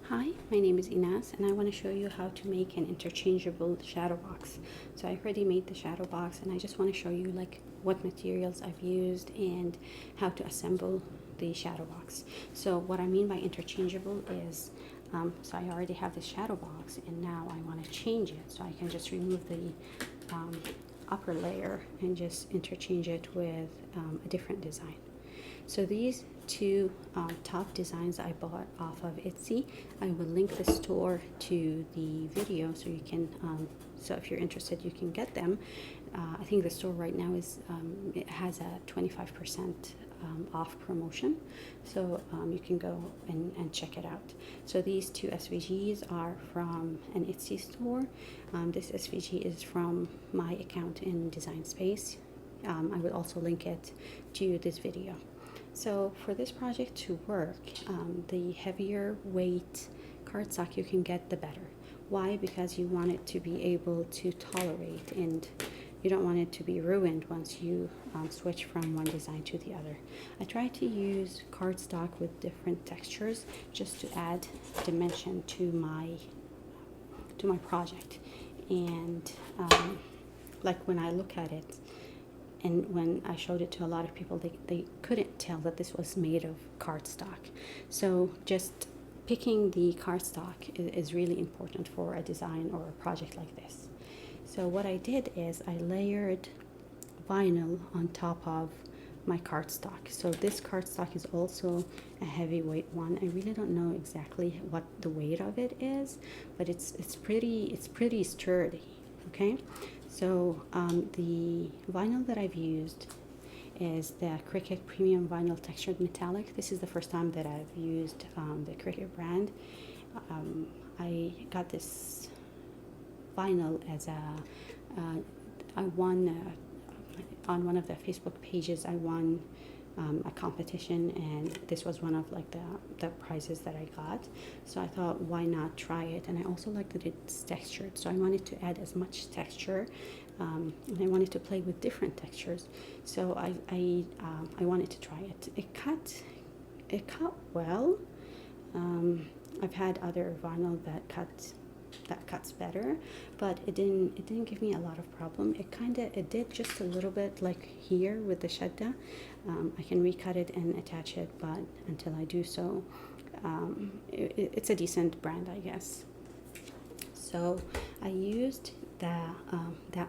Hi, my name is Enas and I want to show you how to make an interchangeable shadow box. So I already made the shadow box and I just want to show you like what materials I've used and how to assemble the shadow box. So what I mean by interchangeable is, so I already have the shadow box and now I want to change it. So I can just remove the upper layer and just interchange it with a different design. So these two top designs I bought off of Etsy. I will link the store to the video so you can, so if you're interested, you can get them. I think the store right now is, it has a 25% off promotion. So you can go and check it out. So these two SVGs are from an Etsy store. This SVG is from my account in Design Space. I will also link it to this video. So for this project to work, the heavier weight cardstock you can get, the better. Why? Because you want it to be able to tolerate and you don't want it to be ruined once you switch from one design to the other. I try to use cardstock with different textures just to add dimension to my project. And like when I look at it, and when I showed it to a lot of people, they couldn't tell that this was made of cardstock. So just picking the cardstock is really important for a design or a project like this. So what I did is I layered vinyl on top of my cardstock. So this cardstock is also a heavyweight one. I really don't know exactly what the weight of it is, but it's pretty sturdy. Okay, so the vinyl that I've used is the Cricut Premium Vinyl Textured Metallic. This is the first time that I've used the Cricut brand. I got this vinyl as I won on one of the Facebook pages. I won a competition, and this was one of like the prizes that I got. So I thought, why not try it? And I also liked that it's textured, so I wanted to add as much texture, and I wanted to play with different textures. So I wanted to try it. It cut well. I've had other vinyl that cuts better, but it didn't give me a lot of problem. It did just a little bit, like here with the shadda. I can recut it and attach it, but until I do so, it's a decent brand, I guess. So I used that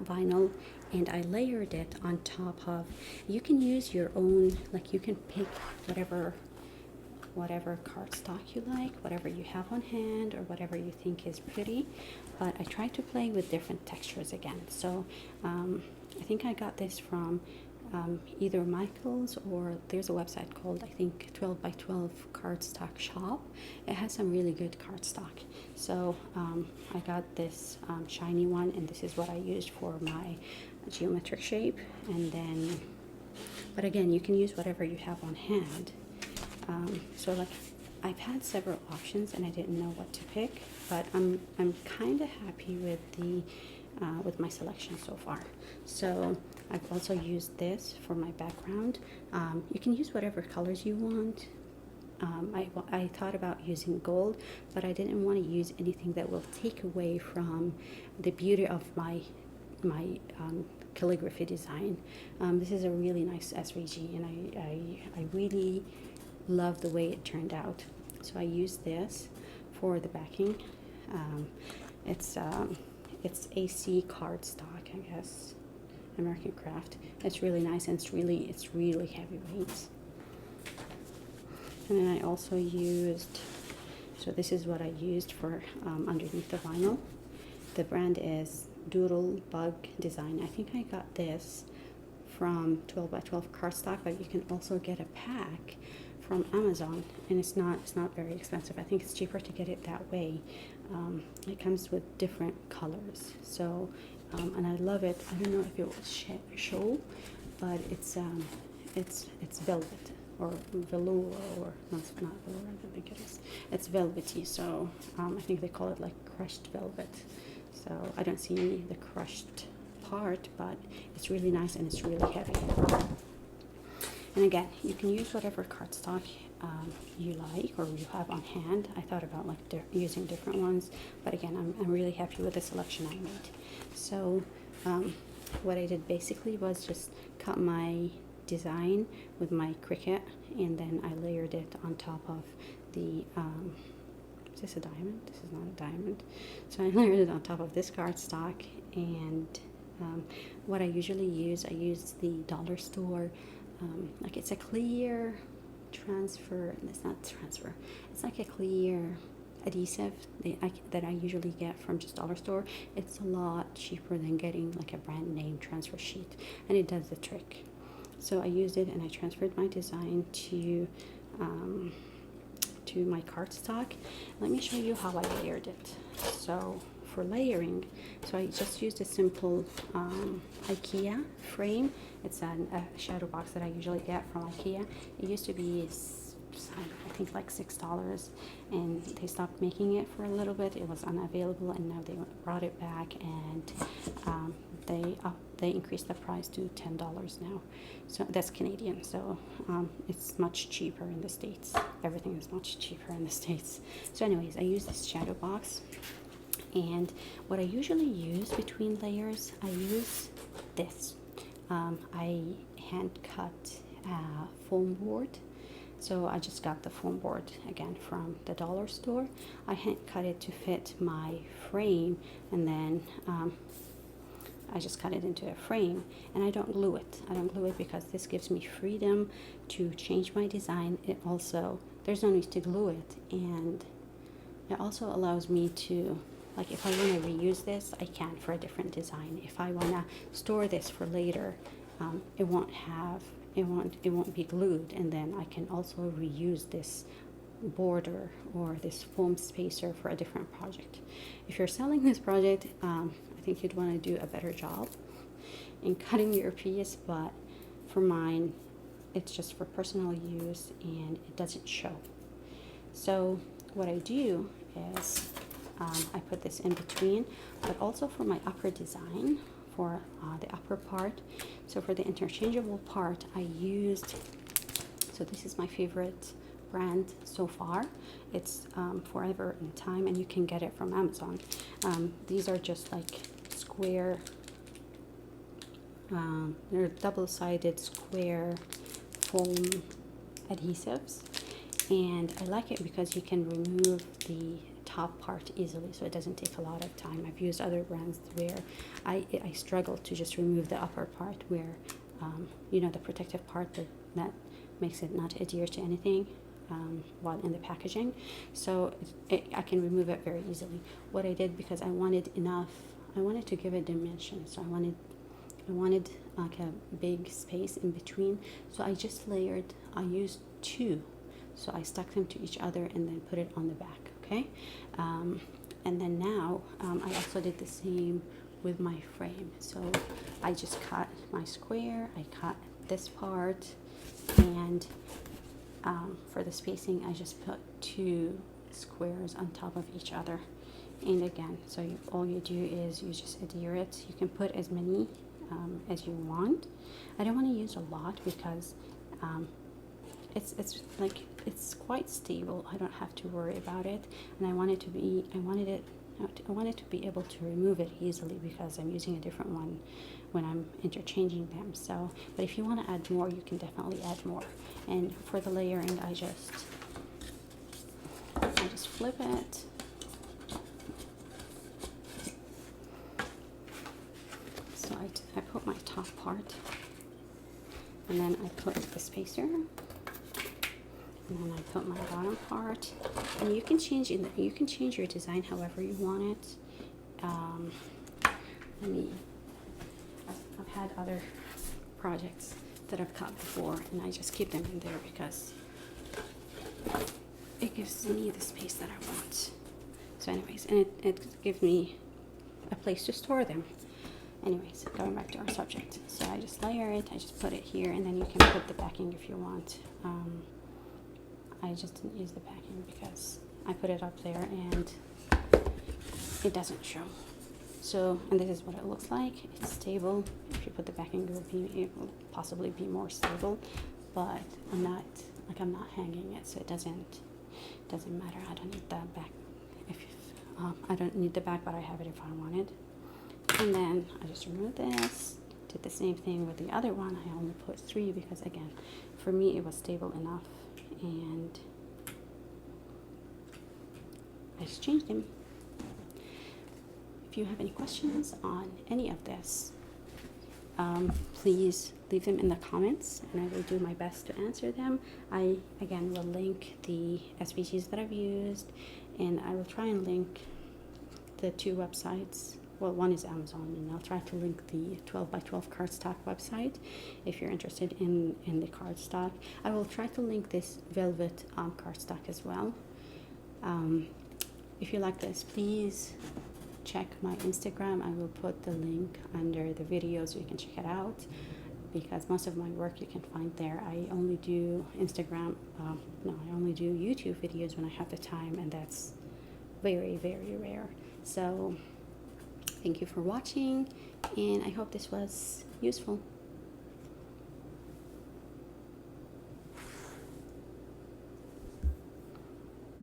vinyl and I layered it on top of, you can use your own, like you can pick whatever cardstock you like, whatever you have on hand, or whatever you think is pretty. But I tried to play with different textures again. So I think I got this from either Michael's, or there's a website called, I think, 12 by 12 Cardstock Shop. It has some really good cardstock. So I got this shiny one, and this is what I used for my geometric shape. And then, but again, you can use whatever you have on hand. So like I've had several options and I didn't know what to pick, but I'm kind of happy with the with my selection so far. So I've also used this for my background. You can use whatever colors you want. I thought about using gold, but I didn't want to use anything that will take away from the beauty of my calligraphy design. This is a really nice SVG, and I really love the way it turned out. So I used this for the backing. It's AC cardstock, I guess, American Craft. It's really nice, and it's really heavyweight. And then I also used, so this is what I used for underneath the vinyl. The brand is Doodle Bug Design. I think I got this from 12 by 12 cardstock, but you can also get a pack from Amazon, and it's not very expensive. I think it's cheaper to get it that way. It comes with different colors, so and I love it. I don't know if it will show, but it's velvet or velour, or no, it's not velour. I don't think it is. It's velvety, so I think they call it like crushed velvet. So I don't see the crushed part, but it's really nice and it's really heavy. And again, you can use whatever cardstock you like or you have on hand. I thought about like using different ones, but again, I'm really happy with the selection I made. So what I did basically was just cut my design with my Cricut, and then I layered it on top of the is this a diamond? This is not a diamond. So I layered it on top of this cardstock, and what I usually use, I use the dollar store, like it's a clear transfer, it's not transfer, it's like a clear adhesive that I usually get from just dollar store. It's a lot cheaper than getting like a brand name transfer sheet, and it does the trick. So I used it and I transferred my design to my cardstock. Let me show you how I layered it. So for layering, so I just used a simple IKEA frame. It's a shadow box that I usually get from IKEA. It used to be, I think, like $6, and they stopped making it for a little bit. It was unavailable, and now they brought it back, and they increased the price to $10 now. So that's Canadian, so it's much cheaper in the States. Everything is much cheaper in the States. So anyways, I use this shadow box, and what I usually use between layers, I use this. I hand cut foam board. So I just got the foam board again from the dollar store. I hand cut it to fit my frame, and then I just cut it into a frame, and I don't glue it. I don't glue it because this gives me freedom to change my design. It also, there's no need to glue it, and it also allows me to, like, if I want to reuse this, I can for a different design. If I want to store this for later, it won't be glued, and then I can also reuse this border or this foam spacer for a different project. If you're selling this project, I think you'd want to do a better job in cutting your piece, but for mine, it's just for personal use and it doesn't show. So what I do is I put this in between, but also for my upper design, for the upper part. So for the interchangeable part, I used, so this is my favorite brand so far. It's Forever in Time, and you can get it from Amazon. These are just like square, they're double-sided square foam adhesives, and I like it because you can remove the top part easily, so it doesn't take a lot of time. I've used other brands where I struggle to just remove the upper part, where you know, the protective part that makes it not adhere to anything while in the packaging. So I can remove it very easily. What I did, because I wanted to give it dimension, so I wanted like a big space in between, so I just layered. I used two, so I stuck them to each other and then put it on the back. Okay, and then now I also did the same with my frame. So I just cut my square, I cut this part, and for the spacing I just put two squares on top of each other. And again, so all you do is you just adhere it. You can put as many as you want. I don't want to use a lot because it's quite stable. I don't have to worry about it, and I wanted to be able to remove it easily because I'm using a different one when I'm interchanging them. So, but if you want to add more, you can definitely add more. And for the layering, I just flip it. So I put my top part, and then I put the spacer, and then I put my bottom part, and you can change your design however you want it. I've had other projects that I've cut before, and I just keep them in there because it gives me the space that I want. So anyways, and it gives me a place to store them. Anyways, going back to our subject. So I just layer it, I just put it here, and then you can put the backing if you want. I just didn't use the backing because I put it up there and it doesn't show. So, and this is what it looks like. It's stable. If you put the backing, it will possibly be more stable, but I'm like I'm not hanging it, so it doesn't matter. I don't need the back. If I don't need the back, but I have it if I want it. And then I just remove this. Did the same thing with the other one. I only put 3 because, again, for me it was stable enough, and I just changed them. If you have any questions on any of this, please leave them in the comments, and I will do my best to answer them. I, again, will link the SVGs that I've used, and I will try and link the 2 websites. Well, one is Amazon, and I'll try to link the 12 by 12 cardstock website if you're interested in the cardstock. I will try to link this velvet cardstock as well. If you like this, please check my Instagram. I will put the link under the video so you can check it out, because most of my work you can find there. I only do Instagram, I only do YouTube videos when I have the time, and that's very, very rare. So thank you for watching, and I hope this was useful.